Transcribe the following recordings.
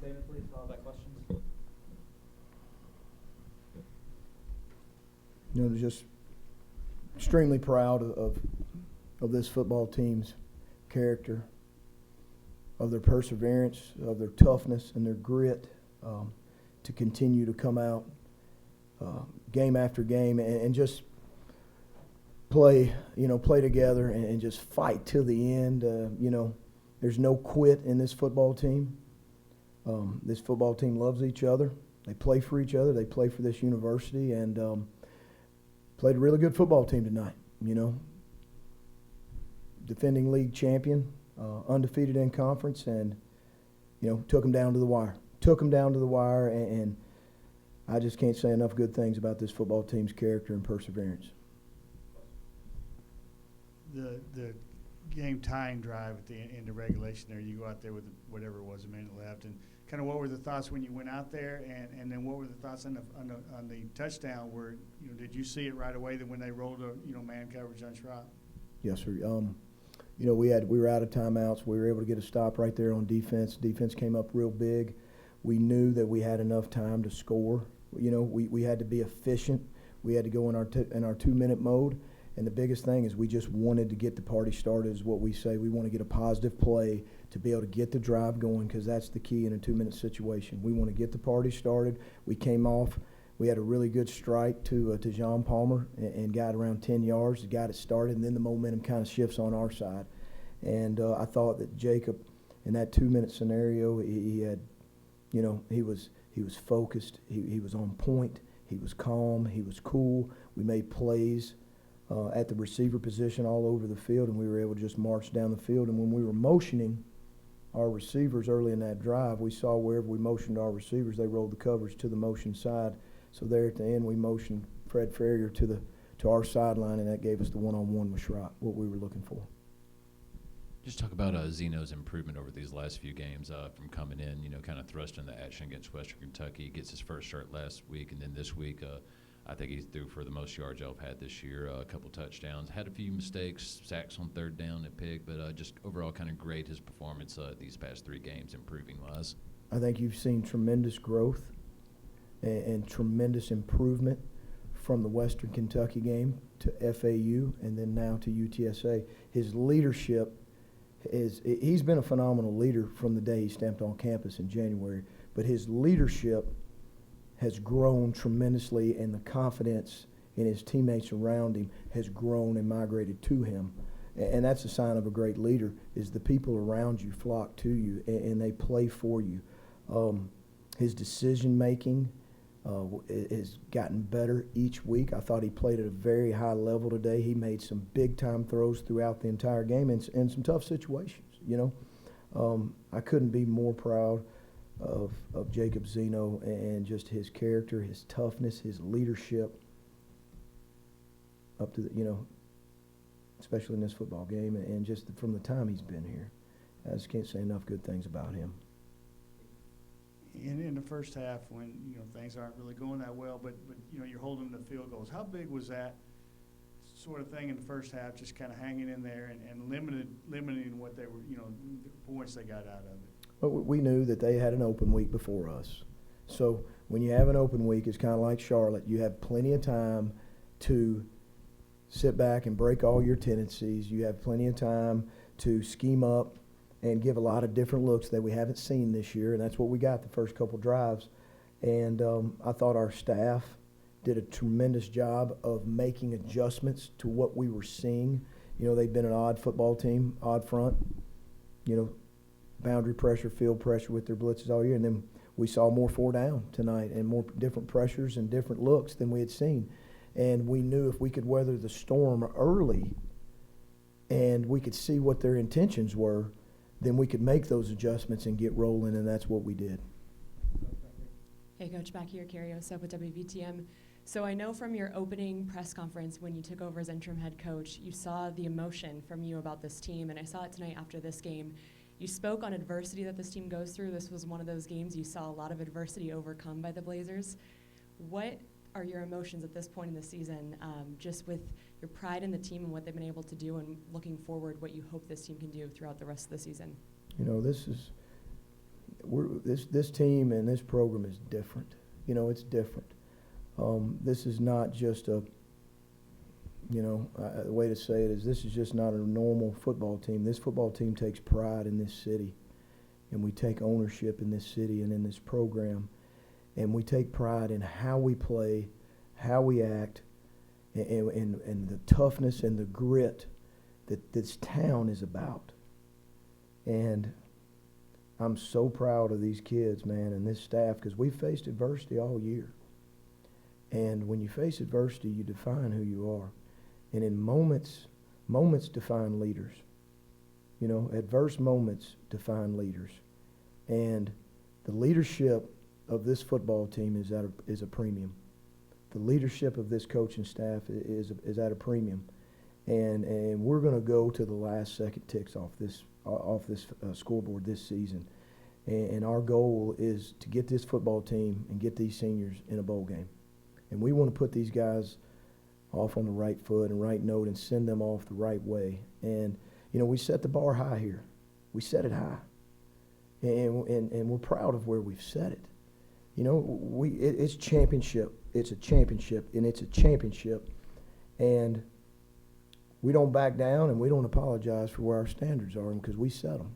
statement, please, followed by questions. Just extremely proud of this football team's character, of their perseverance, of their toughness and their grit to continue to come out game after game and just play together and just fight till the end. There's no quit in this football team. This football team loves each other. They play for each other. They play for this university, and played a really good football team tonight. Defending league champion, undefeated in conference, and took them down to the wire. And I just can't say enough good things about this football team's character and perseverance. The game tying drive at the end of regulation there, you go out there with whatever it was, a minute left, and kind of what were the thoughts when you went out there, and then what were the thoughts on the touchdown where, did you see it right away that when they rolled a, man coverage on Schropp? Yes, sir. We were out of timeouts. We were able to get a stop right there on defense. Defense came up real big. We knew that we had enough time to score. We had to be efficient. We had to go in our 2-minute mode. And the biggest thing is we just wanted to get the party started, is what we say. We want to get a positive play to be able to get the drive going, because that's the key in a 2-minute situation. We want to get the party started. We came off. We had a really good strike to John Palmer and got around 10 yards, got it started, and then the momentum kind of shifts on our side. And I thought that Jacob, in that 2-minute scenario, he had, he was focused. He was on point. He was calm. He was cool. We made plays at the receiver position all over the field, and we were able to just march down the field. And when we were motioning our receivers early in that drive, we saw wherever we motioned our receivers, they rolled the coverage to the motion side. So there at the end, we motioned Fred Ferrier to our sideline, and that gave us the one-on-one with Schropp, what we were looking for. Just talk about Zeno's improvement over these last few games from coming in, kind of thrust into action against Western Kentucky. Gets his first start last week, and then this week I think he threw for the most yards y'all have had this year, a couple touchdowns. Had a few mistakes, sacks on third down at Pig, but just overall kind of great his performance these past 3 games, improving-wise. I think you've seen tremendous growth and tremendous improvement from the Western Kentucky game to FAU and then now to UTSA. His leadership he's been a phenomenal leader from the day he stepped on campus in January, but his leadership has grown tremendously, and the confidence in his teammates around him has grown and migrated to him. And that's a sign of a great leader, is the people around you flock to you and they play for you. His decision-making has gotten better each week. I thought he played at a very high level today. He made some big-time throws throughout the entire game and some tough situations, I couldn't be more proud of Jacob Zeno and just his character, his toughness, his leadership up to the, especially in this football game, and just from the time he's been here. I just can't say enough good things about him. In the first half, when things aren't really going that well, but you're holding the field goals. How big was that sort of thing in the first half? Just kind of hanging in there and limiting what they were, the points they got out of it. Well, we knew that they had an open week before us. So when you have an open week, it's kind of like Charlotte. You have plenty of time to sit back and break all your tendencies. You have plenty of time to scheme up and give a lot of different looks that we haven't seen this year, and that's what we got the first couple drives. And I thought our staff did a tremendous job of making adjustments to what we were seeing. They've been an odd football team, odd front, boundary pressure, field pressure with their blitzes all year. And then we saw more 4 down tonight and more different pressures and different looks than we had seen. And we knew if we could weather the storm early and we could see what their intentions were, then we could make those adjustments and get rolling, and that's what we did. Hey, Coach, back here, Carrie Osep with WVTM. So I know from your opening press conference when you took over as interim head coach, you saw the emotion from you about this team, and I saw it tonight after this game. You spoke on adversity that this team goes through. This was one of those games you saw a lot of adversity overcome by the Blazers. What are your emotions at this point in the season, just with your pride in the team and what they've been able to do, and looking forward what you hope this team can do throughout the rest of the season? this team and this program is different. You know, it's different. This is not just a, you know, the way to say it is this is just not a normal football team. This football team takes pride in this city, and we take ownership in this city and in this program, and we take pride in how we play, how we act, and the toughness and the grit that this town is about. And I'm so proud of these kids, man, and this staff, because we've faced adversity all year. And when you face adversity, you define who you are. And in moments define leaders. You know, adverse moments define leaders. And the leadership of this football team is a premium. The leadership of this coaching staff is at a premium. And we're going to go to the last second ticks off this scoreboard this season. And our goal is to get this football team and get these seniors in a bowl game. And we want to put these guys off on the right foot and right note and send them off the right way. And, you know, we set the bar high here. We set it high. And we're proud of where we've set it. You know, it's championship. It's a championship, and it's a championship. And we don't back down, and we don't apologize for where our standards are because we set them.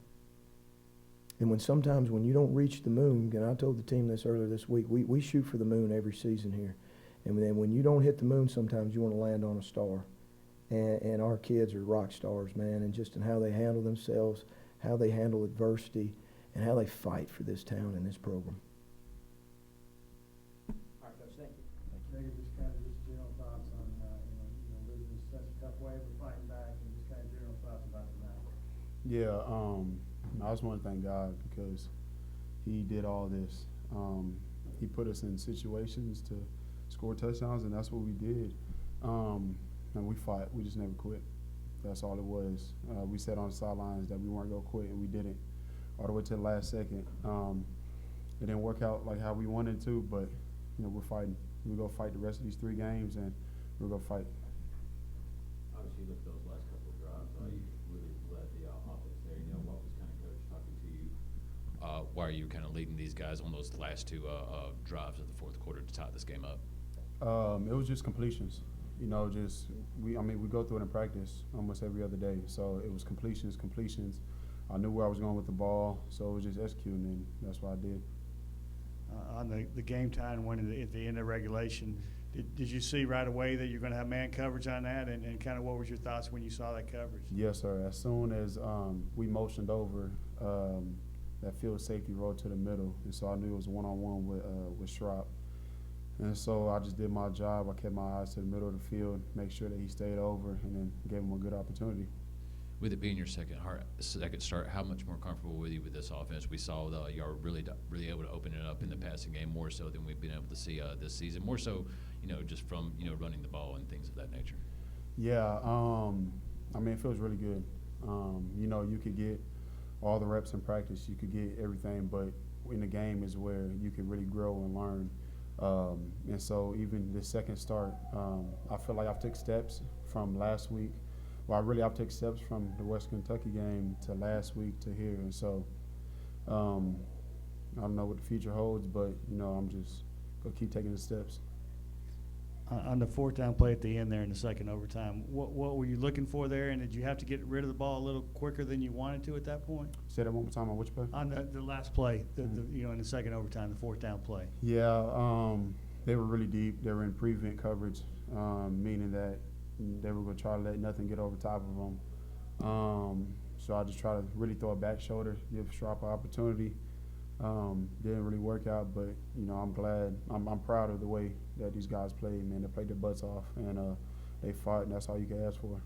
And sometimes when you don't reach the moon, and I told the team this earlier this week, we shoot for the moon every season here. And then when you don't hit the moon, sometimes you want to land on a star. And our kids are rock stars, man, and just in how they handle themselves, how they handle adversity, and how they fight for this town and this program. All right, Coach, thank you. Maybe just kind of general thoughts on, losing is such a tough way, but fighting back, and just kind of general thoughts about the night. Yeah, I just want to thank God because He did all this. He put us in situations to score touchdowns, and that's what we did. And we fought. We just never quit. That's all it was. We said on the sidelines that we weren't going to quit, and we didn't all the way to the last second. It didn't work out like how we wanted to, but, you know, we're fighting. We're going to fight the rest of these 3 games, and we're going to fight. Obviously, look at those last couple of drives. You really led the offense there. You know, what was kind of Coach talking to you? Why are you kind of leading these guys on those last 2 drives of the fourth quarter to tie this game up? It was just completions. You know, we go through it in practice almost every other day. So it was completions. I knew where I was going with the ball, so it was just executing, and that's what I did. On the game time when at the end of regulation, did you see right away that you're going to have man coverage on that, and kind of what was your thoughts when you saw that coverage? Yes, sir. As soon as we motioned over, that field safety rolled to the middle, and so I knew it was one-on-one with Schropp. And so I just did my job. I kept my eyes to the middle of the field, make sure that he stayed over, and then gave him a good opportunity. With it being your second start, how much more comfortable were you with this offense? We saw you are really able to open it up in the passing game more so than we've been able to see this season. More so, you know, just from running the ball and things of that nature. Yeah, it feels really good. You could get all the reps in practice, you could get everything, but in the game is where you can really grow and learn. And so even the second start, I feel like I've took steps from last week. Well, I've taken steps from the West Kentucky game to last week to here. And so I don't know what the future holds, but, I'm just going to keep taking the steps. On the 4th down play at the end there in the second overtime, what were you looking for there, and did you have to get rid of the ball a little quicker than you wanted to at that point? Say that one more time on which play? On the last play, in the second overtime, the 4th down play. Yeah, they were really deep. They were in prevent coverage, meaning that they were going to try to let nothing get over top of them. So I just try to really throw a back shoulder, give Schropp an opportunity. Didn't really work out, but I'm glad. I'm proud of the way that these guys played. Man, they played their butts off, and they fought, and that's all you can ask for.